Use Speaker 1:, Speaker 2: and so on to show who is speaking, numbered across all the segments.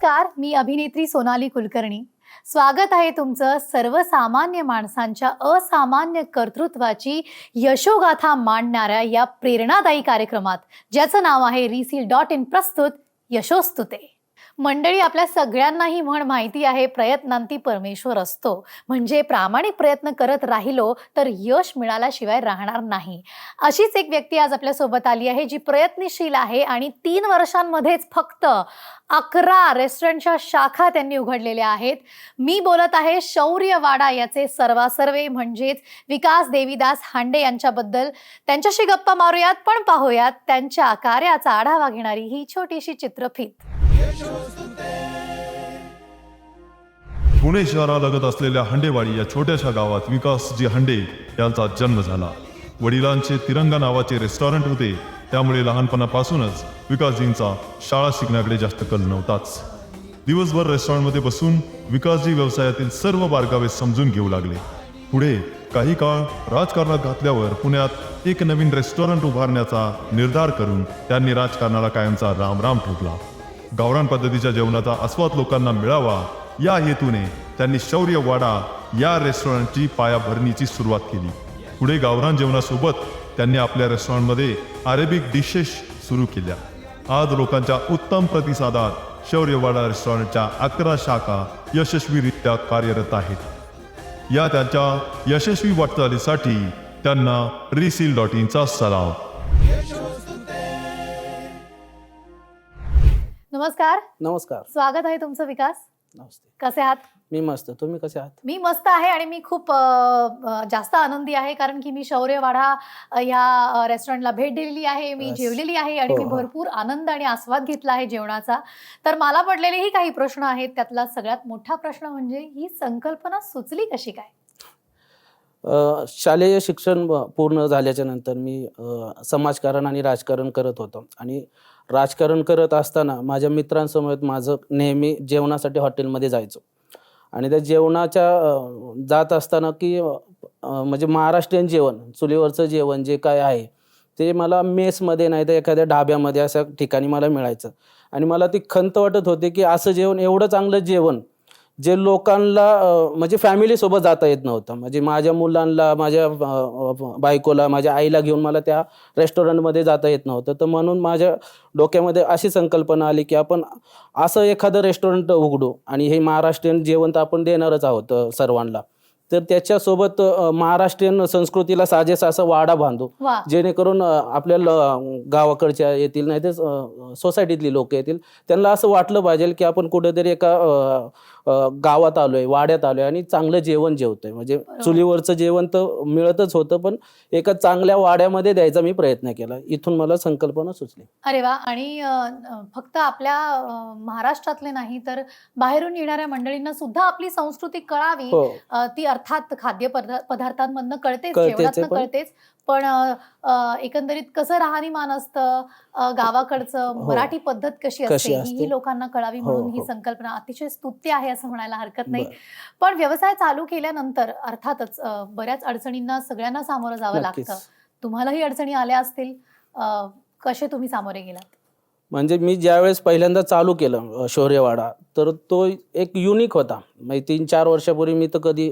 Speaker 1: नमस्कार, मी अभिनेत्री सोनाली कुलकर्णी. स्वागत आहे तुमचं सर्वसामान्य माणसांच्या असामान्य कर्तृत्वाची यशोगाथा मांडणाऱ्या या प्रेरणादायी कार्यक्रमात, ज्याचं नाव आहे Reseal.in प्रस्तुत यशोस्तुते. मंडळी, आपल्या सगळ्यांना ही म्हण माहिती आहे, प्रयत्नांती परमेश्वर असतो. म्हणजे प्रामाणिक प्रयत्न करत राहिलो तर यश मिळाल्याशिवाय राहणार नाही. अशीच एक व्यक्ती आज आपल्या सोबत आली आहे, जी प्रयत्नशील आहे आणि 3 वर्षांमध्येच फक्त 11 रेस्टॉरंटच्या शाखा त्यांनी उघडलेल्या आहेत. मी बोलत आहे शौर्यवाडा याचे सर्वासर्वे म्हणजेच विकास देवीदास हांडे यांच्याबद्दल. त्यांच्याशी गप्पा मारूयात, पण पाहूयात त्यांच्या कार्याचा आढावा घेणारी ही छोटीशी चित्रफीत.
Speaker 2: पुणे शहरालगत असलेल्या हंडेवाडी या छोट्याशा गावात विकासजी हांडे यांचा जन्म झाला. वडिलांचे तिरंगा नावाचे रेस्टॉरंट होते, त्यामुळे लहानपणापासूनच विकासजींचा शाळा शिकण्याकडे जास्त कल नव्हताच. दिवसभर रेस्टॉरंटमध्ये बसून विकासजी व्यवसायातील सर्व बारकावे समजून घेऊ लागले. पुढे काही काळ राजकारणात घातल्यावर पुण्यात एक नवीन रेस्टॉरंट उभारण्याचा निर्धार करून त्यांनी राजकारणाला कायमचा रामराम ठोकला. गावरान पद्धतीच्या जेवणाचा आस्वाद लोकांना मिळावा या हेतूने त्यांनी शौर्यवाडा या रेस्टॉरंटची पायाभरणीची सुरुवात केली. पुढे गावरान जेवणासोबत त्यांनी आपल्या रेस्टॉरंटमध्ये अरेबिक डिशेस सुरू केल्या. आज लोकांच्या उत्तम प्रतिसादात शौर्यवाडा रेस्टॉरंटच्या 11 शाखा यशस्वीरित्या कार्यरत आहेत. या त्यांच्या यशस्वी वाटचालीसाठी त्यांना Reseal.inचा सलाम.
Speaker 1: नमस्कार.
Speaker 3: नमस्कार.
Speaker 1: स्वागत आहे तुमचं विकास.
Speaker 3: नमस्ते.
Speaker 1: कसे आहात?
Speaker 3: मी मस्त. तुम्ही कसे आहात?
Speaker 1: मी मस्त आहे आणि मी खूप जास्त आनंदी आहे, कारण की मी शौर्यवाडा या रेस्टॉरंटला भेट दिलेली आहे, मी जेवलेली आहे आणि मी भरपूर आनंद आणि आस्वाद घेतला आहे जेवणाचा. तर मला पडलेलेही काही प्रश्न आहेत. त्यातला सगळ्यात मोठा प्रश्न म्हणजे ही संकल्पना सुचली कशी काय?
Speaker 3: शालेय शिक्षण पूर्ण झाल्याच्या नंतर मी समाजकारण आणि राजकारण करत होतो आणि राजकारण करत असताना माझ्या मित्रांसमवेत माझं नेहमी जेवणासाठी हॉटेलमध्ये जायचो आणि त्या जेवणाच्या जात असताना की म्हणजे महाराष्ट्रीयन जेवण, चुलीवरचं जेवण जे काय आहे ते मला मेसमध्ये नाही तर एखाद्या ढाब्यामध्ये अशा ठिकाणी मला मिळायचं आणि मला ती खंत वाटत होती की असं जेवण, एवढं चांगलं जेवण जे लोकांना म्हणजे फॅमिलीसोबत जाता येत नव्हतं. म्हणजे माझ्या मुलांना, माझ्या बायकोला, माझ्या आईला घेऊन मला त्या रेस्टॉरंटमध्ये जाता येत नव्हतं. तर म्हणून माझ्या डोक्यामध्ये अशी संकल्पना आली की आपण असं एखादं रेस्टॉरंट उघडू आणि हे महाराष्ट्रीयन जेवण तर आपण देणारच आहोत सर्वांना. तर त्याच्यासोबत महाराष्ट्रीयन संस्कृतीला साजेसा असं वाडा बांधू, जेणेकरून आपल्याला गावाकडच्या येतील नाही तर सोसायटीतली लोक येतील, त्यांना असं वाटलं पाहिजे की आपण कुठेतरी एका गावात आलोय, वाड्यात आलोय आणि चांगलं जेवण जेवतोय. म्हणजे चुलीवरचं जेवण तर मिळतच होतं, पण एका चांगल्या वाड्यामध्ये द्यायचा मी प्रयत्न केला. इथून मला संकल्पना सुचली.
Speaker 1: अरे वा. आणि फक्त आपल्या महाराष्ट्रातले नाही तर बाहेरून येणाऱ्या मंडळींना सुद्धा आपली संस्कृती कळावी. ती अर्थात खाद्य पदार्थांमधनं कळतेच, जेवणातनं कळतेच, पण एकंदरीत कसं राहणीमान असतं, गावाकडचं मराठी पद्धत कशी असते ही लोकांना कळावी, म्हणून ही संकल्पना अतिशय स्तुत्य आहे असं म्हणायला हरकत नाही. पण व्यवसाय चालू केल्यानंतर अर्थातच बऱ्याच अडचणींना सगळ्यांना सामोरं जावं लागतं. तुम्हालाही अडचणी आल्या असतील, कसे तुम्ही सामोरे गेलात?
Speaker 3: म्हणजे मी ज्यावेळेस पहिल्यांदा चालू केलं शौर्यवाडा, तर तो एक युनिक होता. म्हणजे 3-4 वर्षापूर्वी मी तर कधी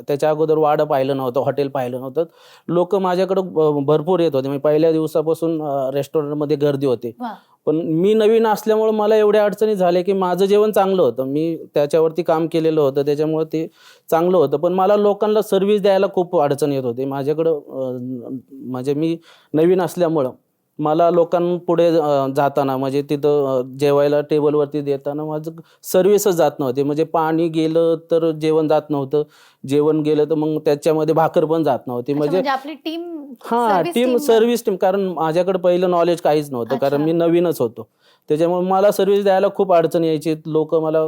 Speaker 3: त्याच्या अगोदर वाडा पाहिलं नव्हतं, हॉटेल पाहिलं नव्हतं. लोक माझ्याकडं भरपूर येत होते. म्हणजे पहिल्या दिवसापासून रेस्टॉरंटमध्ये गर्दी होती. पण मी नवीन असल्यामुळे मला एवढ्या अडचणी झाल्या की माझं जेवण चांगलं होतं, मी त्याच्यावरती काम केलेलं होतं, त्याच्यामुळे ते चांगलं होतं. पण मला लोकांना सर्व्हिस द्यायला खूप अडचण येत होती. माझ्याकडं म्हणजे मी नवीन असल्यामुळं मला लोकांपुढे जाताना, म्हणजे तिथं जेवायला टेबलवरती देताना माझं सर्व्हिसच जात नव्हती. म्हणजे पाणी गेलं तर जेवण जात नव्हतं, जेवण गेलं तर मग त्याच्यामध्ये भाकर पण जात नव्हती. म्हणजे
Speaker 1: आपली टीम
Speaker 3: सर्व्हिस टीम, कारण माझ्याकडे पहिलं नॉलेज काहीच नव्हतं, कारण मी नवीनच होतो. त्याच्यामुळे मला सर्व्हिस द्यायला खूप अडचण यायची. लोक मला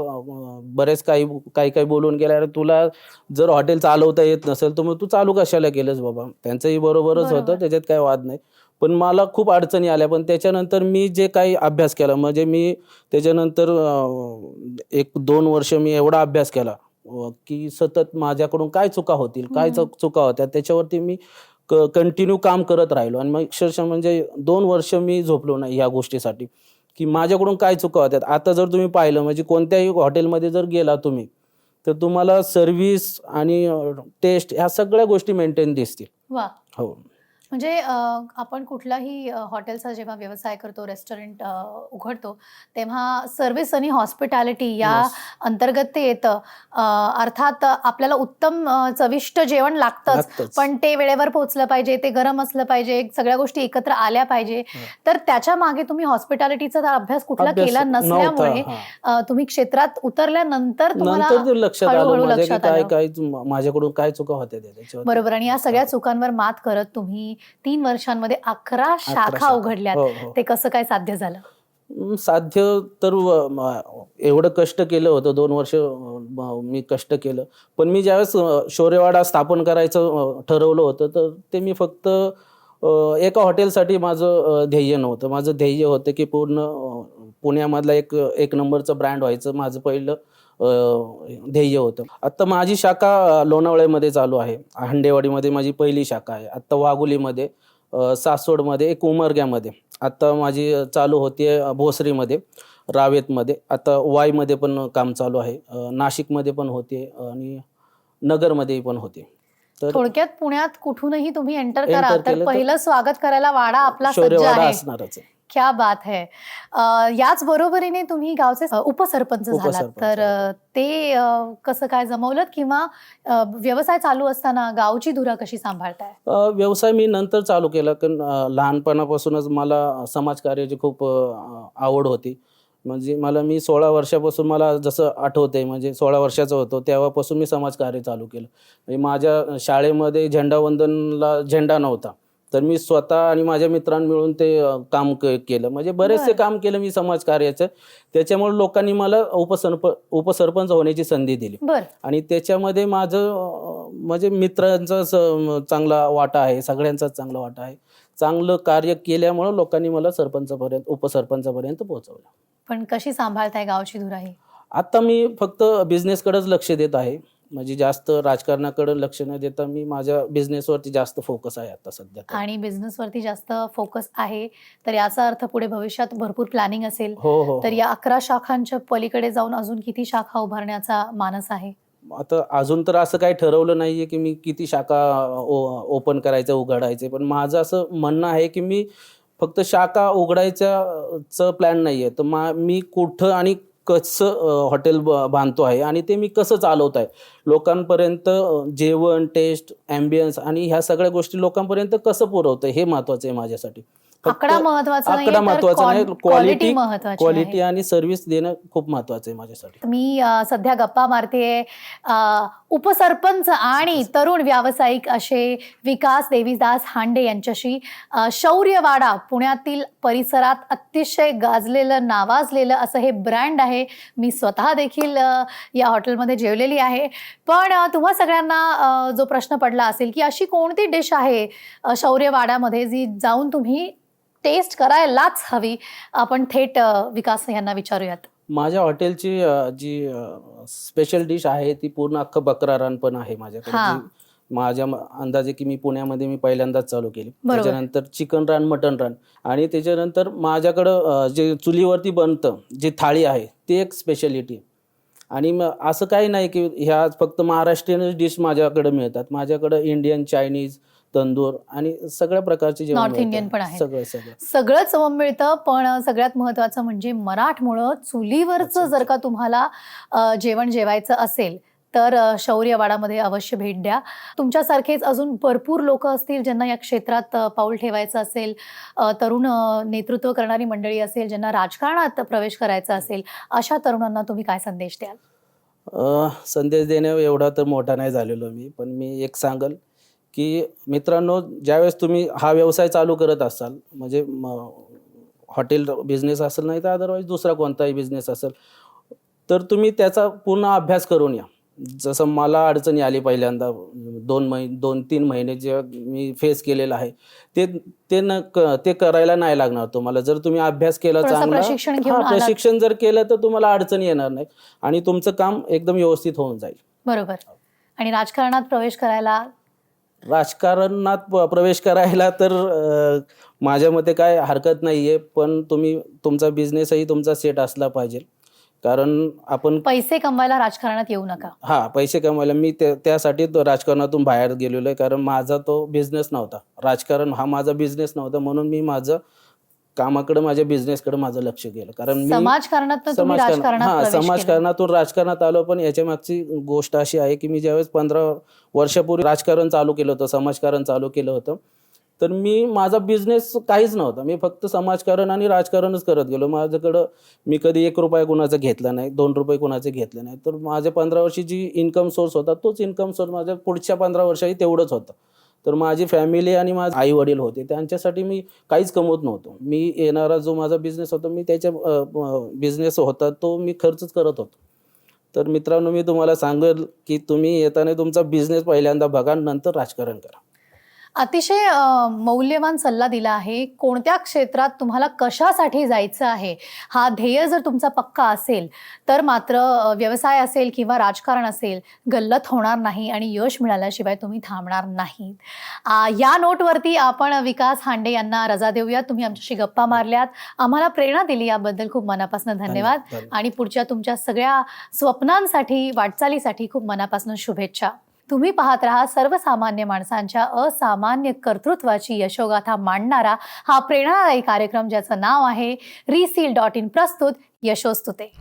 Speaker 3: बरेच काही बोलून गेले, अरे तुला जर हॉटेल चालवता येत नसेल तर मग तू चालू कशाला केलंस बाबा. त्यांचंही बरोबरच होतं, त्याच्यात काही वाद नाही. पण मला खूप अडचणी आल्या. पण त्याच्यानंतर मी जे काही अभ्यास केला, म्हणजे मी त्याच्यानंतर 1-2 वर्ष मी एवढा अभ्यास केला की सतत माझ्याकडून काय चुका होतील, काय चुका होत्या, त्याच्यावरती मी कंटिन्यू काम करत राहिलो. आणि मग अक्षरशः म्हणजे 2 वर्ष मी झोपलो नाही या गोष्टीसाठी. की माझ्याकडून काय चुका होत्यात. आता जर तुम्ही पाहिलं म्हणजे कोणत्याही हॉटेलमध्ये जर गेला तुम्ही तर तुम्हाला सर्व्हिस आणि टेस्ट ह्या सगळ्या गोष्टी मेंटेन दिसतील.
Speaker 1: वा.
Speaker 3: हो.
Speaker 1: म्हणजे आपण कुठलाही हॉटेलचा जेव्हा व्यवसाय करतो, रेस्टॉरंट उघडतो, तेव्हा सर्व्हिस आणि हॉस्पिटॅलिटी या
Speaker 3: Yes.
Speaker 1: अंतर्गत ते येतं. अर्थात आपल्याला उत्तम चविष्ट जेवण लागतंच,
Speaker 3: लागतंच.
Speaker 1: पण ते वेळेवर पोहोचलं पाहिजे, ते गरम असलं पाहिजे, सगळ्या गोष्टी एकत्र आल्या पाहिजे. तर त्याच्या मागे तुम्ही हॉस्पिटॅलिटीचा अभ्यास कुठला
Speaker 3: अभ्यास
Speaker 1: केला
Speaker 3: नव्हता.
Speaker 1: नसल्यामुळे
Speaker 3: हां.
Speaker 1: तुम्ही क्षेत्रात उतरल्यानंतर तुम्हाला
Speaker 3: नंतर ते लक्षात आलं
Speaker 1: हळूहळू
Speaker 3: माझ्या की
Speaker 1: लक्षात
Speaker 3: काय
Speaker 1: आलं.
Speaker 3: काय माझ्याकडून काय चुका होत्या त्याच्यावर.
Speaker 1: बरोबर. आणि या सगळ्या चुकांवर मात करत तुम्ही 3 वर्षांमध्ये 11 शाखा
Speaker 3: शाखा.
Speaker 1: उघडल्यात.
Speaker 3: हो, हो.
Speaker 1: ते कसं काय साध्य झालं?
Speaker 3: साध्य तर एवढं कष्ट केलं होतं 2 वर्ष मी कष्ट केलं. पण मी ज्यावेळेस शौर्यवाडा स्थापन करायचं ठरवलं होतं तर ते मी फक्त एका हॉटेलसाठी माझं ध्येय नव्हतं. माझं ध्येय होतं की पूर्ण पुण्यामधला एक नंबरचं ब्रँड व्हायचं माझं पहिलं ध्येय होतं. आत्ता माझी शाखा लोणावळ्यामध्ये चालू आहे. हंडेवाडीमध्ये माझी पहिली शाखा आहे. आत्ता वाघोलीमध्ये, सासवडमध्ये, एक उमरग्यामध्ये. आत्ता माझी चालू होते भोसरीमध्ये, रावेतमध्ये. आता वाईमध्ये पण काम चालू आहे. नाशिकमध्ये पण होते आणि नगरमध्येही पण होते. तर
Speaker 1: थोडक्यात पुण्यात कुठूनही तुम्ही एंटर करा
Speaker 3: Enter
Speaker 1: तर
Speaker 3: केलं तर
Speaker 1: पहिलं स्वागत करायला वाडा आपला सज्ज
Speaker 3: शौर्यवाडा
Speaker 1: आहे.
Speaker 3: असणारच आहे.
Speaker 1: क्या बात है. याच बरोबरीने तुम्ही गावचे उपसरपंच झालात.
Speaker 3: उपसरपंच
Speaker 1: तर ते कसं काय जमवलं किंवा व्यवसाय चालू असताना गावची धुरा कशी सांभाळताय?
Speaker 3: व्यवसाय मी नंतर चालू केला कारण लहानपणापासूनच मला समाजकार्याची खूप आवड होती. म्हणजे मी 16 वर्षापासून मला जसं आठवतंय म्हणजे 16 वर्षाचा होतो तेव्हापासून मी समाजकार्य चालू केलं. म्हणजे माझ्या शाळेमध्ये झेंडावंदनला झेंडा नव्हता. तर मी स्वतः आणि माझ्या मित्रांनी मिळून ते काम केलं. म्हणजे बरेचसे
Speaker 1: बरं.
Speaker 3: काम केलं मी समाजकार्याचं. त्याच्यामुळे लोकांनी मला उपसरपंच होण्याची संधी दिली.
Speaker 1: बरं.
Speaker 3: आणि त्याच्यामध्ये माझं म्हणजे मित्रांचा चांगला वाटा आहे, सगळ्यांचाच चांगला वाटा आहे. चांगलं कार्य केल्यामुळं लोकांनी मला उपसरपंचापर्यंत पोहोचवलं.
Speaker 1: पण कशी सांभाळताय गावची धुरा ही?
Speaker 3: आता मी फक्त बिझनेसकडेच लक्ष देत आहे. म्हणजे जास्त राजकारणाकडे लक्ष न देता मी माझ्या बिझनेसवरती जास्त फोकस आहे आता सध्या.
Speaker 1: आणि बिझनेसवरती जास्त फोकस आहे तर याचा अर्थ पुढे भविष्यात भरपूर प्लॅनिंग असेल.
Speaker 3: हो हो.
Speaker 1: तर या 11 शाखांच्या पलीकडे जाऊन अजून किती शाखा उभारण्याचा मानस आहे?
Speaker 3: आता अजून तर असं काही ठरवलं नाहीये की मी किती शाखा ओपन करायचं उघडायचे. पण माझं असं म्हणणं आहे की मी फक्त शाखा उघडायचं प्लॅन नाहीये. तर मी कुठं आणि कसं हॉटेल बांधतो आहे आणि ते मी कसं चालवत आहे. लोकांपर्यंत जेवण, टेस्ट, ॲम्बियन्स आणि ह्या सगळ्या गोष्टी लोकांपर्यंत कसं पुरवतंय हे महत्त्वाचं आहे माझ्यासाठी.
Speaker 1: आकडा महत्त्वाचा
Speaker 3: आकडा महत्त्वाचा नाही,
Speaker 1: क्वालिटी महत्त्वाची
Speaker 3: क्वालिटी
Speaker 1: आहे.
Speaker 3: आणि सर्व्हिस देणं खूप महत्त्वाचं आहे माझ्यासाठी.
Speaker 1: मी सध्या गप्पा मारतेय उपसरपंच आणि तरुण व्यावसायिक असे विकास देवीदास हांडे यांच्याशी. शौर्यवाडा पुण्यातील परिसरात अतिशय गाजलेलं, नावाजलेलं असं हे ब्रँड आहे. मी स्वतः देखील या हॉटेलमध्ये जेवलेली आहे. पण तुम्हा सगळ्यांना जो प्रश्न पडला असेल की अशी कोणती डिश आहे शौर्यवाड्यामध्ये जी जाऊन तुम्ही टेस्ट करायलाच हवी? आपण थेट विकास यांना विचारूयात.
Speaker 3: माझ्या हॉटेलची जी स्पेशल डिश आहे ती पूर्ण अख्खं बकरा रान पण आहे माझ्याकडे.
Speaker 1: हां.
Speaker 3: माझ्या अंदाजे की मी पुण्यामध्ये मी पहिल्यांदाच चालू केली.
Speaker 1: बरोबर.
Speaker 3: त्याच्यानंतर चिकन रान, मटन रान आणि त्याच्यानंतर माझ्याकडं जे चुलीवरती बनतं जी थाळी आहे ती एक स्पेशालिटी. आणि असं काही नाही की ह्या फक्त महाराष्ट्रीयन डिश माझ्याकडे मिळतात. माझ्याकडं इंडियन, चायनीज, तंदूर आणि सगळ्या प्रकारचे जेवण
Speaker 1: नॉर्थ
Speaker 3: मिळतं.
Speaker 1: इंडियन पण आहे.
Speaker 3: सगळं
Speaker 1: सगळंच मिळतं. पण सगळ्यात महत्त्वाचं म्हणजे मराठमोळं चुलीवरचं जर का तुम्हाला जेवण जेवायचं असेल तर शौर्यवाडामध्ये अवश्य भेट द्या. तुमच्यासारखेच अजून भरपूर लोक असतील ज्यांना या क्षेत्रात पाऊल ठेवायचं असेल, तरुण नेतृत्व करणारी मंडळी असेल, ज्यांना राजकारणात प्रवेश करायचा असेल, अशा तरुणांना तुम्ही काय संदेश द्याल?
Speaker 3: संदेश देण्या एवढा तर मोठा नाही झालेलो मी. पण मी एक सांगल की मित्रांनो, ज्यावेळेस तुम्ही हा व्यवसाय चालू करत असाल म्हणजे हॉटेल बिझनेस असेल नाही तर अदरवाईज दुसरा कोणताही बिझनेस असेल तर तुम्ही त्याचा पूर्ण अभ्यास करून या. जसं मला अडचणी आली पहिल्यांदा 2-3 महिने जे मी फेस केलेलं आहे ते करायला नाही लागणार तुम्हाला. जर तुम्ही अभ्यास केला चांगला, प्रशिक्षण जर केलं तर तुम्हाला अडचणी येणार नाही आणि तुमचं काम एकदम व्यवस्थित होऊन जाईल.
Speaker 1: बरोबर. आणि राजकारणात प्रवेश करायला
Speaker 3: तर माझ्या मते काय हरकत नाही आहे, पण तुम्ही तुमचा बिझनेसही तुमचा सेट असला पाहिजे. कारण आपण
Speaker 1: पैसे कमवायला राजकारणात येऊ नका.
Speaker 3: हां, पैसे कमवायला मी त्यासाठी तो राजकारणातून बाहेर गेलेलो आहे. कारण माझा तो बिझनेस नव्हता. राजकारण हा माझा बिझनेस नव्हता, म्हणून मी माझं कामाकडे, माझ्या बिझनेसकडे माझं लक्ष गेलं. कारण मी
Speaker 1: समाजकारणातून तुम्ही राजकारणात प्रवेश केला.
Speaker 3: समाजकारणातून राजकारणात आलो. पण याच्या मागची गोष्ट अशी आहे की मी ज्यावेळेस 15 वर्षापूर्वी राजकारण चालू केलं होतं, समाजकारण चालू केलं होतं, तर मी माझा बिझनेस काहीच नव्हता. मी फक्त समाजकारण आणि राजकारणच करत गेलो. माझ्याकडं मी कधी ₹1 कुणाचा घेतला नाही, ₹2 कुणाचे घेतले नाही. तर माझ्या 15 वर्षी जी इन्कम सोर्स होता, तोच इन्कम सोर्स माझ्या पुढच्या 15 वर्षाही तेवढंच होतं. तर माझी फॅमिली आणि माझे आई वडील होते, त्यांच्यासाठी मी काहीच कमवत नव्हतो. मी येणारा जो माझा बिझनेस होता, मी त्याच्या बिझनेस होता तो मी खर्चच करत होतो. तर मित्रांनो, मी तुम्हाला सांगेल की तुम्ही येताना तुमचा बिझनेस पहिल्यांदा बघा, नंतर राजकारण करा.
Speaker 1: अतिशय मौल्यवान सल्ला दिला आहे. कोणत्या क्षेत्रात तुम्हाला कशासाठी जायचं आहे, हा ध्येय जर तुमचा पक्का असेल तर मात्र व्यवसाय असेल किंवा राजकारण असेल, गल्लत होणार नाही आणि यश मिळाल्याशिवाय तुम्ही थांबणार नाहीत. या नोटवरती आपण विकास हांडे यांना रजा देऊया. तुम्ही आमच्याशी गप्पा मारल्यात, आम्हाला प्रेरणा दिली, याबद्दल खूप मनापासून धन्यवाद. आणि पुढच्या तुमच्या सगळ्या स्वप्नांसाठी, वाटचालीसाठी खूप मनापासून शुभेच्छा. तुम्ही पाहत रहा सर्वसामान्य माणसांच्या असामान्य कर्तृत्वाची यशोगाथा मांडणारा हा प्रेरणादायी कार्यक्रम, ज्याचं नाव आहे Reseal.in प्रस्तुत यशोस्तुते.